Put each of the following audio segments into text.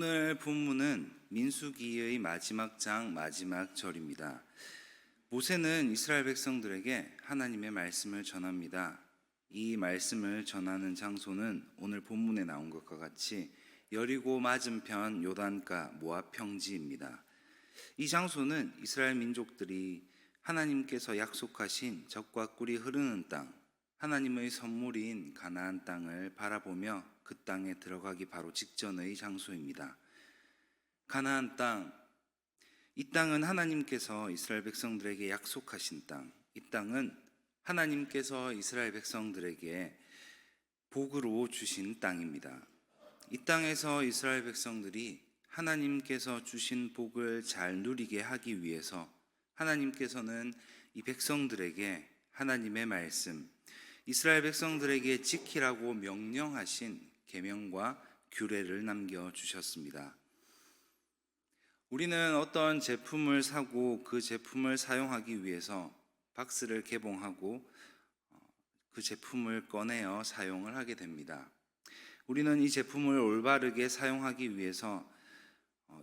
오늘 본문은 민수기의 마지막 장 마지막 절입니다. 모세는 이스라엘 백성들에게 하나님의 말씀을 전합니다. 이 말씀을 전하는 장소는 오늘 본문에 나온 것과 같이 여리고 맞은편 요단가 모압 평지입니다. 이 장소는 이스라엘 민족들이 하나님께서 약속하신 젖과 꿀이 흐르는 땅, 하나님의 선물인 가나안 땅을 바라보며 그 땅에 들어가기 바로 직전의 장소입니다. 가나안 땅, 이 땅은 하나님께서 이스라엘 백성들에게 약속하신 땅, 이 땅은 하나님께서 이스라엘 백성들에게 복으로 주신 땅입니다. 이 땅에서 이스라엘 백성들이 하나님께서 주신 복을 잘 누리게 하기 위해서 하나님께서는 이 백성들에게 하나님의 말씀, 이스라엘 백성들에게 지키라고 명령하신 계명과 규례를 남겨주셨습니다. 우리는 어떤 제품을 사고 그 제품을 사용하기 위해서 박스를 개봉하고 그 제품을 꺼내어 사용을 하게 됩니다. 우리는 이 제품을 올바르게 사용하기 위해서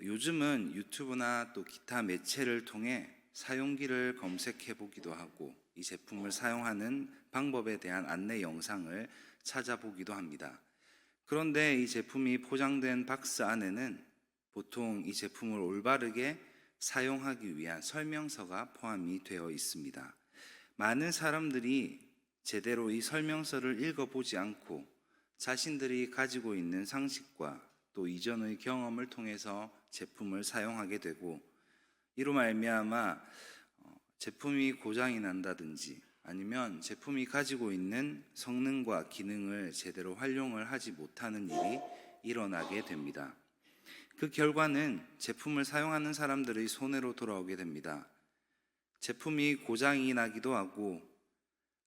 요즘은 유튜브나 또 기타 매체를 통해 사용기를 검색해 보기도 하고 이 제품을 사용하는 방법에 대한 안내 영상을 찾아보기도 합니다. 그런데 이 제품이 포장된 박스 안에는 보통 이 제품을 올바르게 사용하기 위한 설명서가 포함이 되어 있습니다. 많은 사람들이 제대로 이 설명서를 읽어보지 않고 자신들이 가지고 있는 상식과 또 이전의 경험을 통해서 제품을 사용하게 되고 이로 말미암아 제품이 고장이 난다든지 아니면 제품이 가지고 있는 성능과 기능을 제대로 활용을 하지 못하는 일이 일어나게 됩니다. 그 결과는 제품을 사용하는 사람들의 손해로 돌아오게 됩니다. 제품이 고장이 나기도 하고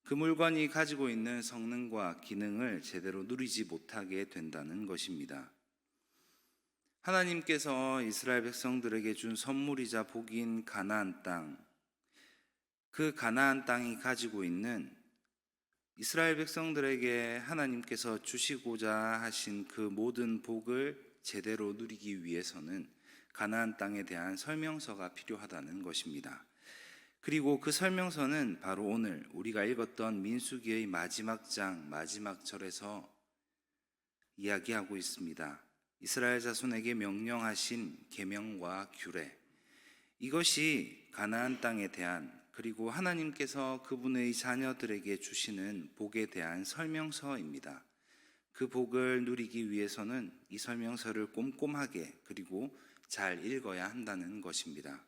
그 물건이 가지고 있는 성능과 기능을 제대로 누리지 못하게 된다는 것입니다. 하나님께서 이스라엘 백성들에게 준 선물이자 복인 가나안 땅, 그 가나안 땅이 가지고 있는 이스라엘 백성들에게 하나님께서 주시고자 하신 그 모든 복을 제대로 누리기 위해서는 가나안 땅에 대한 설명서가 필요하다는 것입니다. 그리고 그 설명서는 바로 오늘 우리가 읽었던 민수기의 마지막 장 마지막 절에서 이야기하고 있습니다. 이스라엘 자손에게 명령하신 계명과 규례, 이것이 가나안 땅에 대한 그리고 하나님께서 그분의 자녀들에게 주시는 복에 대한 설명서입니다. 그 복을 누리기 위해서는 이 설명서를 꼼꼼하게 그리고 잘 읽어야 한다는 것입니다.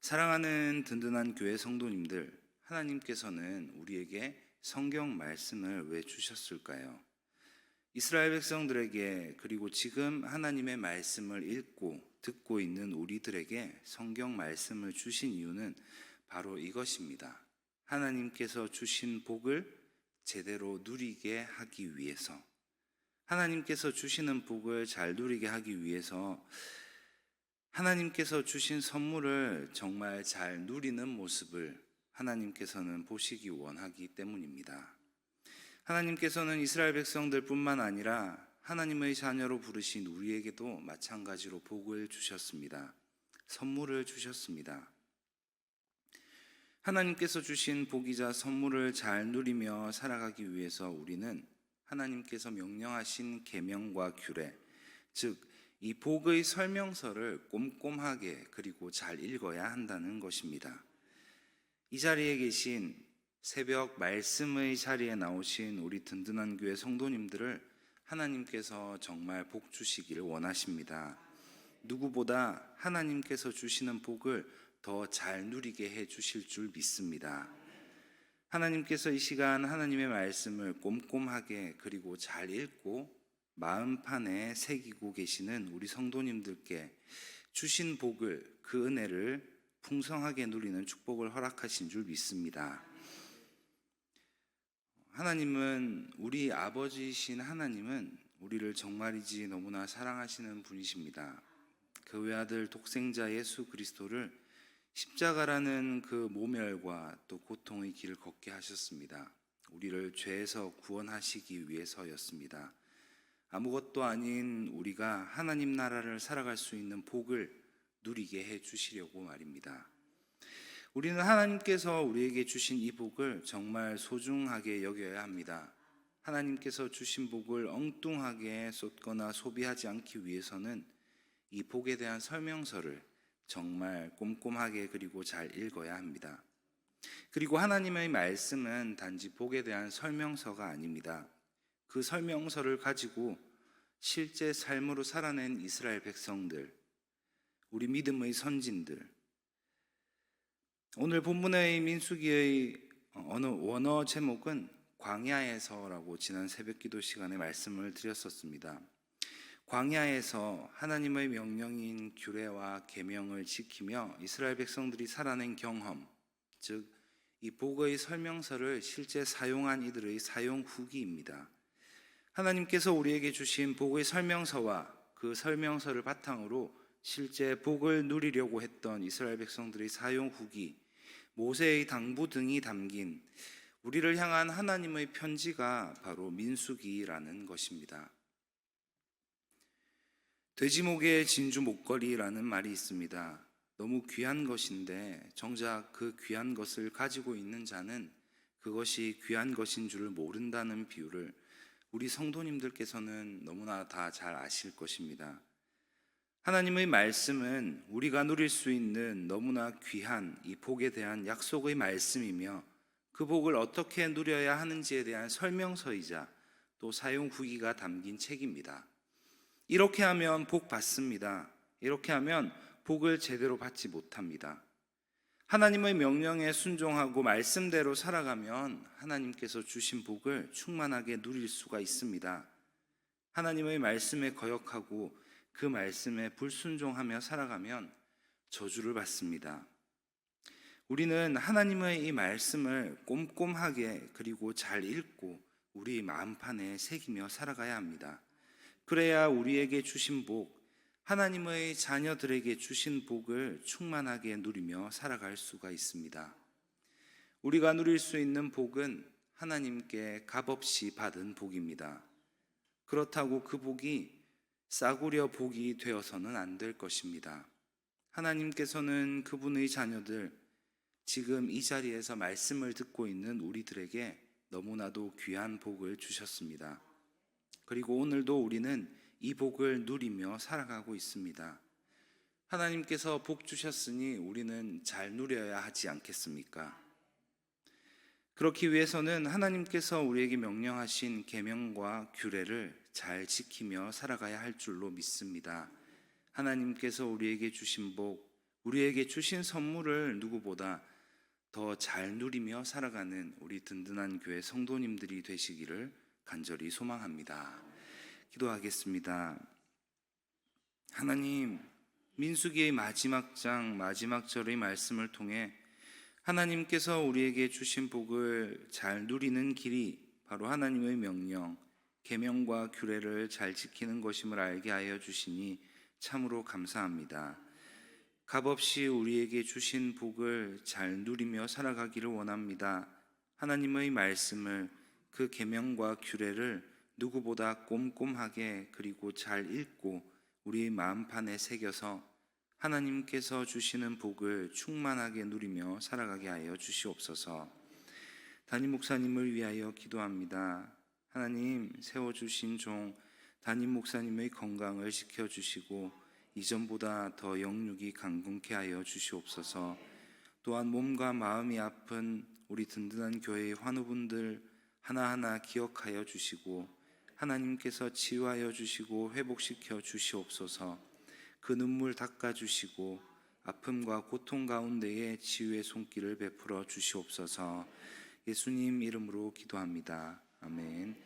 사랑하는 든든한 교회 성도님들, 하나님께서는 우리에게 성경 말씀을 왜 주셨을까요? 이스라엘 백성들에게 그리고 지금 하나님의 말씀을 읽고 듣고 있는 우리들에게 성경 말씀을 주신 이유는 바로 이것입니다. 하나님께서 주신 복을 제대로 누리게 하기 위해서, 하나님께서 주시는 복을 잘 누리게 하기 위해서 하나님께서 주신 선물을 정말 잘 누리는 모습을 하나님께서는 보시기 원하기 때문입니다. 하나님께서는 이스라엘 백성들 뿐만 아니라 하나님의 자녀로 부르신 우리에게도 마찬가지로 복을 주셨습니다. 선물을 주셨습니다. 하나님께서 주신 복이자 선물을 잘 누리며 살아가기 위해서 우리는 하나님께서 명령하신 계명과 규례, 즉 이 복의 설명서를 꼼꼼하게 그리고 잘 읽어야 한다는 것입니다. 이 자리에 계신 새벽 말씀의 자리에 나오신 우리 든든한 교회 성도님들을 하나님께서 정말 복 주시기를 원하십니다. 누구보다 하나님께서 주시는 복을 더 잘 누리게 해 주실 줄 믿습니다. 하나님께서 이 시간 하나님의 말씀을 꼼꼼하게 그리고 잘 읽고 마음판에 새기고 계시는 우리 성도님들께 주신 복을, 그 은혜를 풍성하게 누리는 축복을 허락하신 줄 믿습니다. 하나님은, 우리 아버지이신 하나님은 우리를 정말이지 너무나 사랑하시는 분이십니다. 그 외아들 독생자 예수 그리스도를 십자가라는 그 모멸과 또 고통의 길을 걷게 하셨습니다. 우리를 죄에서 구원하시기 위해서였습니다. 아무것도 아닌 우리가 하나님 나라를 살아갈 수 있는 복을 누리게 해 주시려고 말입니다. 우리는 하나님께서 우리에게 주신 이 복을 정말 소중하게 여겨야 합니다. 하나님께서 주신 복을 엉뚱하게 쏟거나 소비하지 않기 위해서는 이 복에 대한 설명서를 정말 꼼꼼하게 그리고 잘 읽어야 합니다. 그리고 하나님의 말씀은 단지 복에 대한 설명서가 아닙니다. 그 설명서를 가지고 실제 삶으로 살아낸 이스라엘 백성들, 우리 믿음의 선진들, 오늘 본문의 민수기의 원어 제목은 광야에서라고 지난 새벽기도 시간에 말씀을 드렸었습니다. 광야에서 하나님의 명령인 규례와 계명을 지키며 이스라엘 백성들이 살아낸 경험, 즉 이 복의 설명서를 실제 사용한 이들의 사용 후기입니다. 하나님께서 우리에게 주신 복의 설명서와 그 설명서를 바탕으로 실제 복을 누리려고 했던 이스라엘 백성들의 사용 후기, 모세의 당부 등이 담긴 우리를 향한 하나님의 편지가 바로 민수기라는 것입니다. 돼지목의 진주 목걸이라는 말이 있습니다. 너무 귀한 것인데 정작 그 귀한 것을 가지고 있는 자는 그것이 귀한 것인 줄을 모른다는 비유를 우리 성도님들께서는 너무나 다 잘 아실 것입니다. 하나님의 말씀은 우리가 누릴 수 있는 너무나 귀한 이 복에 대한 약속의 말씀이며 그 복을 어떻게 누려야 하는지에 대한 설명서이자 또 사용 후기가 담긴 책입니다. 이렇게 하면 복 받습니다. 이렇게 하면 복을 제대로 받지 못합니다. 하나님의 명령에 순종하고 말씀대로 살아가면 하나님께서 주신 복을 충만하게 누릴 수가 있습니다. 하나님의 말씀에 거역하고 그 말씀에 불순종하며 살아가면 저주를 받습니다. 우리는 하나님의 이 말씀을 꼼꼼하게 그리고 잘 읽고 우리 마음판에 새기며 살아가야 합니다. 그래야 우리에게 주신 복, 하나님의 자녀들에게 주신 복을 충만하게 누리며 살아갈 수가 있습니다. 우리가 누릴 수 있는 복은 하나님께 값없이 받은 복입니다. 그렇다고 그 복이 싸구려 복이 되어서는 안 될 것입니다. 하나님께서는 그분의 자녀들, 지금 이 자리에서 말씀을 듣고 있는 우리들에게 너무나도 귀한 복을 주셨습니다. 그리고 오늘도 우리는 이 복을 누리며 살아가고 있습니다. 하나님께서 복 주셨으니 우리는 잘 누려야 하지 않겠습니까? 그렇기 위해서는 하나님께서 우리에게 명령하신 계명과 규례를 잘 지키며 살아가야 할 줄로 믿습니다. 하나님께서 우리에게 주신 복, 우리에게 주신 선물을 누구보다 더 잘 누리며 살아가는 우리 든든한 교회 성도님들이 되시기를 간절히 소망합니다. 기도하겠습니다. 하나님, 민수기의 마지막 장, 마지막 절의 말씀을 통해 하나님께서 우리에게 주신 복을 잘 누리는 길이 바로 하나님의 명령, 계명과 규례를 잘 지키는 것임을 알게 하여 주시니 참으로 감사합니다. 값없이 우리에게 주신 복을 잘 누리며 살아가기를 원합니다. 하나님의 말씀을, 그 계명과 규례를 누구보다 꼼꼼하게 그리고 잘 읽고 우리 마음판에 새겨서 하나님께서 주시는 복을 충만하게 누리며 살아가게 하여 주시옵소서. 담임 목사님을 위하여 기도합니다. 하나님, 세워주신 종 담임 목사님의 건강을 지켜주시고 이전보다 더 영육이 강건케 하여 주시옵소서. 또한 몸과 마음이 아픈 우리 든든한 교회의 환우분들 하나하나 기억하여 주시고 하나님께서 치유하여 주시고 회복시켜 주시옵소서. 그 눈물 닦아 주시고 아픔과 고통 가운데에 치유의 손길을 베풀어 주시옵소서. 예수님 이름으로 기도합니다. 아멘.